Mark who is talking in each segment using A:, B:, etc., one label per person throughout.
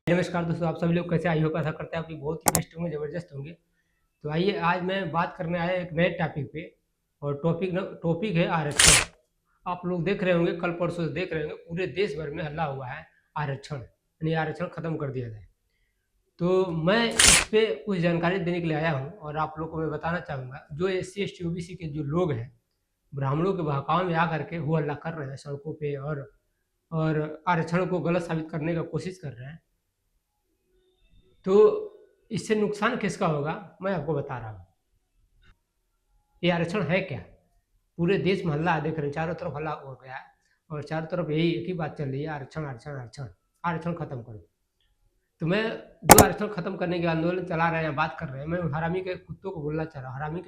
A: नमस्कार दोस्तों, आप सभी लोग कैसे? आई होप ऐसा करते हैं आप भी बहुत ही बेस्ट होंगे, ज़बरदस्त होंगे। तो आइए आज मैं बात करने आया एक नए टॉपिक पे। और टॉपिक है आरक्षण। आप लोग देख रहे होंगे, कल परसों से देख रहे होंगे, पूरे देश भर में हल्ला हुआ है आरक्षण, यानी आरक्षण खत्म कर दिया जाए। तो मैं इस पे कुछ जानकारी देने के लिए आया हूँ और आप लोग को मैं बताना चाहूँगा, जो SC ST OBC के जो लोग हैं, ब्राह्मणों के बहकावे में आकर के हो हल्ला कर रहे हैं सड़कों पे और आरक्षण को गलत साबित करने का कोशिश कर रहे हैं। तो इससे नुकसान किसका होगा, मैं आपको बता रहा हूँ। ये आरक्षण है क्या? पूरे देश में हल्ला देख रहे हैं, चारों तरफ हल्ला हो गया है और चारों तरफ यही एक ही बात चल रही है, आरक्षण आरक्षण आरक्षण। आरक्षण खत्म करो। तो मैं जो आरक्षण खत्म करने के आंदोलन चला रहे हैं, बात कर रहे हैं, मैं उन हरामी के कुत्तों को बोलना चाह रहा हूँ,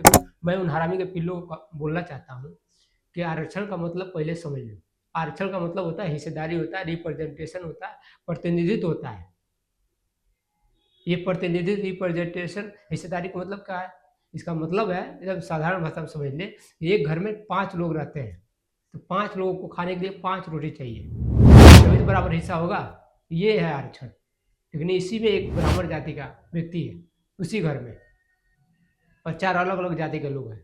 A: मैं उन हरामी के पिल्लों को बोलना चाहता हूँ कि आरक्षण का मतलब पहले समझ लो। आरक्षण का मतलब होता है हिस्सेदारी, होता है रिप्रेजेंटेशन, होता है प्रतिनिधित्व होता है। ये प्रतिनिधित्व, रिप्रेजेंटेशन, हिस्सेदारी का मतलब क्या है? इसका मतलब है, जब साधारण भाषा में समझ ले, एक घर में 5 लोग रहते हैं, तो 5 लोगों को खाने के लिए 5 रोटी चाहिए, तभी तो बराबर हिस्सा होगा। ये है आरक्षण। लेकिन इसी में एक ब्राह्मण जाति का व्यक्ति है, उसी घर में, और 4 अलग अलग जाति के लोग हैं।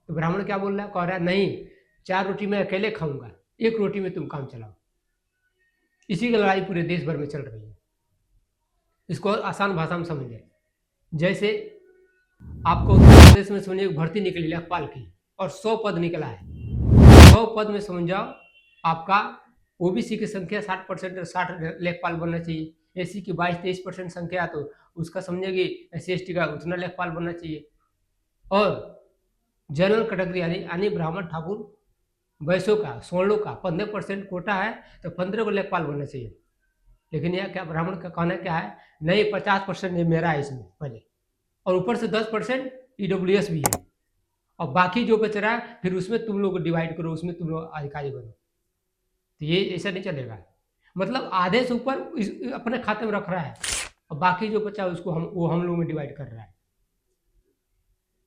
A: तो ब्राह्मण क्या बोल रहा है? कह रहा है नहीं, 4 रोटी मैं अकेले खाऊंगा, 1 रोटी में तुम काम चलाओ। इसी की लड़ाई पूरे देश भर में चल रही है। इसको आसान भाषा में समझ लें। जैसे आपको उत्तर प्रदेश में समझिए भर्ती निकली लेखपाल की, और 100 पद निकला है। 100 पद में समझ जाओ आपका ओबीसी की संख्या 60% 60 लेखपाल बनना चाहिए। एससी की 22-23% संख्या, तो उसका समझेगी SC ST का उतना लेखपाल बनना चाहिए। और जनरल कैटेगरी यानी ब्राह्मण ठाकुर वैश्यों का, स्वर्णों का 15% कोटा है, तो 15 को लेखपाल बनना चाहिए। लेकिन यह क्या, ब्राह्मण का कहना क्या है? नहीं, 50% ये मेरा है इसमें पहले, और ऊपर से 10% EWS भी है, और बाकी जो बच रहा है फिर उसमें तुम लोग डिवाइड करो, उसमें तुम लोग अधिकारी बनो। तो ये ऐसा नहीं चलेगा। मतलब आधे से ऊपर अपने खाते में रख रहा है, और बाकी जो बचा उसको हम लोग में डिवाइड कर रहा है।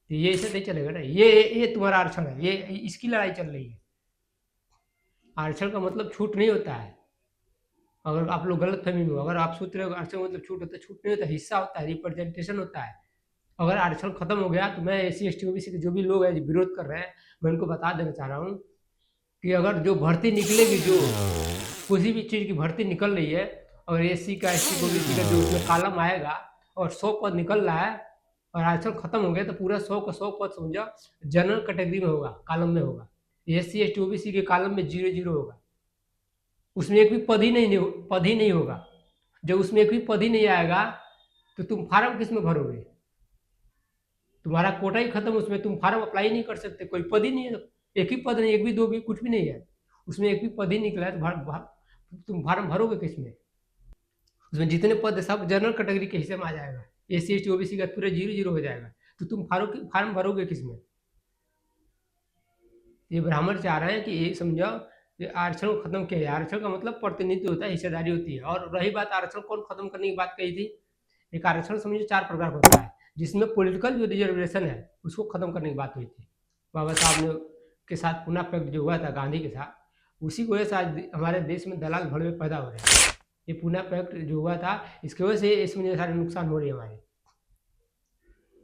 A: तो ये ऐसा नहीं चलेगा ना। ये तुम्हारा आरक्षण है, ये इसकी लड़ाई चल रही है। आरक्षण का मतलब छूट नहीं होता है। अगर आप लोग गलत फहमी में हो, अगर आप सोच रहे हो आरक्षण मतलब छूट होता है, छूट नहीं होता, हिस्सा होता है, रिप्रेजेंटेशन होता है। अगर आरक्षण खत्म हो गया तो मैं SC ST OBC के जो भी लोग हैं जो विरोध कर रहे हैं, मैं उनको बता देना चाह रहा हूँ कि अगर जो भर्ती निकलेगी, जो किसी भी चीज़ की भर्ती निकल रही है, और SC का ST का OBC का जो उसमें कॉलम आएगा और 100 पद निकल रहा है और आरक्षण खत्म हो गया, तो पूरा 100 का 100 पद समझो जनरल कैटेगरी में होगा, कॉलम में होगा। SC ST OBC के कॉलम में 0-0 होगा, उसमें एक भी पद ही नहीं होगा। जब उसमें एक भी पद ही नहीं आएगा तो तुम फार्म किस में भरोगे? तुम्हारा कोटा ही खत्म, उसमें तुम फार्म अप्लाई नहीं कर सकते, कोई पद ही नहीं है। एक ही पद नहीं, एक भी दो भी कुछ भी नहीं है, उसमें एक भी पद ही निकला है, तो तुम फार्म भरोगे किसमें? उसमें जितने पद है सब जनरल कैटेगरी के हिस्से में आ जाएगा। SC ST OBC का पूरे 0-0 हो जाएगा, तो तुम फार्म भरोगे किसमें? ये ब्राह्मण चाह रहे हैं कि ये समझाओ, ये आरक्षण को खत्म किया जाए। आरक्षण का मतलब प्रतिनिधित्व होता है, हिस्सेदारी होती है। और रही बात आरक्षण कौन खत्म करने की बात कही थी, एक आरक्षण समझिए 4 प्रकार का होता है, जिसमें पॉलिटिकल जो रिजर्वेशन है उसको खत्म करने की बात हुई थी बाबा साहब ने के साथ पुनः पैक्ट जो हुआ था गांधी के साथ, उसी की वजह से आज हमारे देश में दलाल भड़वे पैदा हो रहे हैं। ये पुनः पैक्ट जो हुआ था, इसकी वजह से इसमें सारे नुकसान हो रही है हमारे।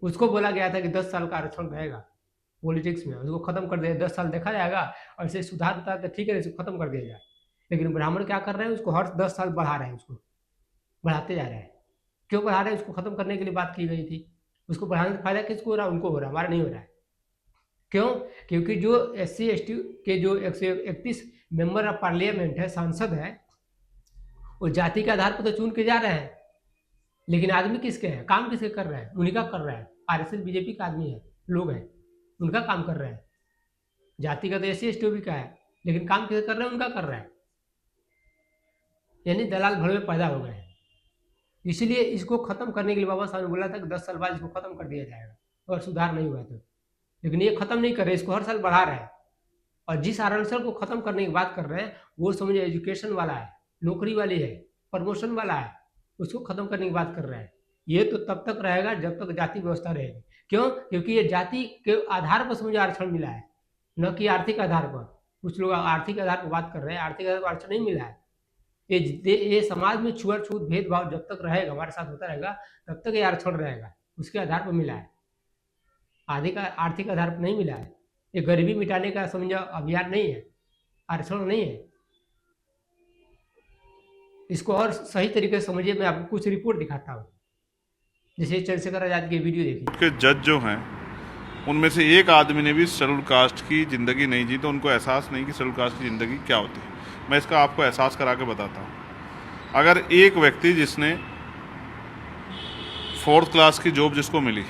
A: उसको बोला गया था कि 10 साल का आरक्षण रहेगा पॉलिटिक्स में, उसको खत्म कर दिया, 10 साल देखा जाएगा और इसे सुधार होता है तो ठीक है, इसको खत्म कर दिया जाए। लेकिन ब्राह्मण क्या कर रहे हैं, उसको हर 10 साल बढ़ा रहे हैं, उसको बढ़ाते जा रहे हैं। क्यों बढ़ा रहे हैं? उसको खत्म करने के लिए बात की गई थी। उसको बढ़ाने से फायदा किसको हो रहा है? उनको हो रहा है, हमारा नहीं हो रहा है। क्यों? क्योंकि जो SC ST के जो 131 मेंबर ऑफ पार्लियामेंट है, सांसद है, वो जाति के आधार पर तो चुन के जा रहे हैं, लेकिन आदमी किसके हैं, काम किसके कर रहे हैं? उन्हीं का कर रहे हैं। RSS BJP का आदमी है, लोग हैं, उनका काम कर रहे हैं। जाति का तो SC ST OBC का है, लेकिन काम किसे कर रहे हैं? उनका कर रहे हैं। यानी दलाल भड़वे पैदा हो गए हैं। इसलिए इसको खत्म करने के लिए बाबा साहब ने बोला था कि 10 साल बाद इसको खत्म कर दिया जाएगा, और सुधार नहीं हुआ तो। लेकिन ये खत्म नहीं कर रहे, इसको हर साल बढ़ा रहे हैं। और जिस आरक्षण को खत्म करने की बात कर रहे हैं, वो समझे एजुकेशन वाला है, नौकरी वाली है, प्रमोशन वाला है, उसको खत्म करने की बात कर रहे हैं। ये तो तब तक रहेगा जब तक जाति व्यवस्था रहेगी। क्यों? क्योंकि ये जाति के आधार पर समझे आरक्षण मिला है, न कि आर्थिक आधार पर। कुछ लोग आर्थिक आधार पर बात कर रहे हैं, आर्थिक आधार पर आरक्षण नहीं मिला है। ये समाज में छुआछूत भेदभाव जब तक रहेगा, हमारे साथ होता रहेगा, तब तक ये आरक्षण रहेगा। उसके आधार पर मिला है, आर्थिक आर्थिक आधार पर नहीं मिला है। ये गरीबी मिटाने का समझो अभियान नहीं है, आरक्षण नहीं है। इसको और सही तरीके से समझिए, मैं आपको कुछ रिपोर्ट दिखाता हूँ। जैसे चंद्रशेखर आजाद की वीडियो देखिए।
B: के जज जो हैं उनमें से एक आदमी ने भी शेड्यूल कास्ट की ज़िंदगी नहीं जी, तो उनको एहसास नहीं कि शेड्यूल कास्ट की ज़िंदगी क्या होती है। मैं इसका आपको एहसास करा के बताता हूँ। अगर एक व्यक्ति जिसने 4th क्लास की जॉब जिसको मिली,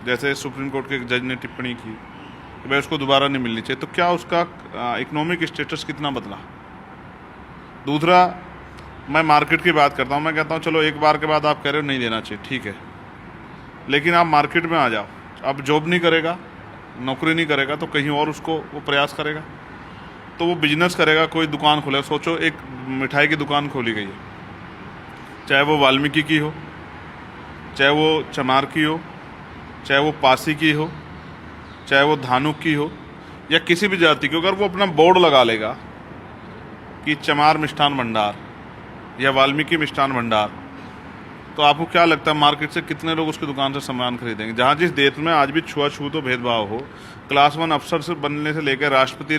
B: जैसे सुप्रीम कोर्ट के एक जज ने टिप्पणी की कि भाई उसको दोबारा नहीं मिलनी चाहिए, तो क्या उसका इकोनॉमिक स्टेटस कितना बदला। दूसरा, मैं मार्केट की बात करता हूँ। मैं कहता हूँ चलो एक बार के बाद आप कह रहे हो नहीं देना चाहिए, ठीक है, लेकिन आप मार्केट में आ जाओ, अब जॉब नहीं करेगा, नौकरी नहीं करेगा, तो कहीं और उसको वो प्रयास करेगा, तो वो बिजनेस करेगा, कोई दुकान खोलेगा। सोचो एक मिठाई की दुकान खोली गई है, चाहे वो वाल्मीकि की हो, चाहे वो चमार की हो, चाहे वो पासी की हो, चाहे वो धानुक की हो, या किसी भी जाति की। अगर वो अपना बोर्ड लगा लेगा कि चमार मिष्ठान भंडार या वाल्मीकि मिष्ठान भंडार, तो आपको क्या लगता है मार्केट से कितने लोग उसकी दुकान से सामान खरीदेंगे। जहाँ जिस देश में आज भी छुआछूत हो, भेदभाव हो, क्लास 1 अफसर से बनने से लेकर राष्ट्रपति,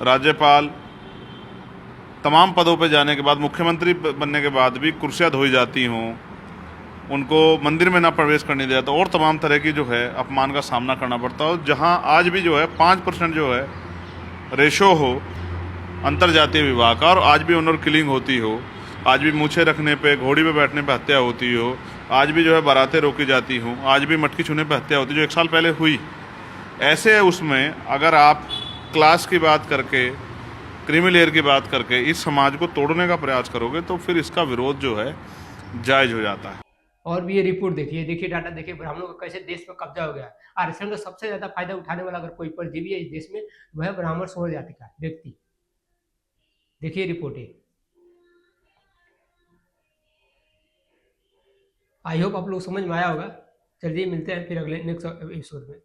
B: राज्यपाल, तमाम पदों पर जाने के बाद, मुख्यमंत्री बनने के बाद भी कुर्सियाँ धोई जाती हों, उनको मंदिर में ना प्रवेश करने दिया, तो और तमाम तरह की जो है अपमान का सामना करना पड़ता हो। जहाँ आज भी जो है 5% जो है रेशो हो अंतर जातीय विवाह का, और आज भी ऑनर किलिंग होती हो, आज भी मूछें रखने पे, घोड़ी पे बैठने पे हत्या होती हो, आज भी जो है बारातें रोकी जाती हों, आज भी मटकी छूने पे हत्या होती, जो 1 साल पहले हुई। ऐसे उसमें अगर आप क्लास की बात करके, क्रीमी लेयर की बात करके इस समाज को तोड़ने का प्रयास करोगे, तो फिर इसका विरोध जो है जायज़ हो जाता है।
A: और भी ये रिपोर्ट देखिए, देखिए डाटा देखिए, ब्राह्मणों का कैसे देश पर कब्जा हो गया। आरक्षण का सबसे ज्यादा फायदा उठाने वाला अगर कोई परजीवी है इस देश में, वह ब्राह्मण समाज जाति का व्यक्ति। देखिए रिपोर्ट है। आई होप आप लोग समझ में आया होगा। चलिए मिलते हैं फिर अगले नेक्स्ट एपिसोड में।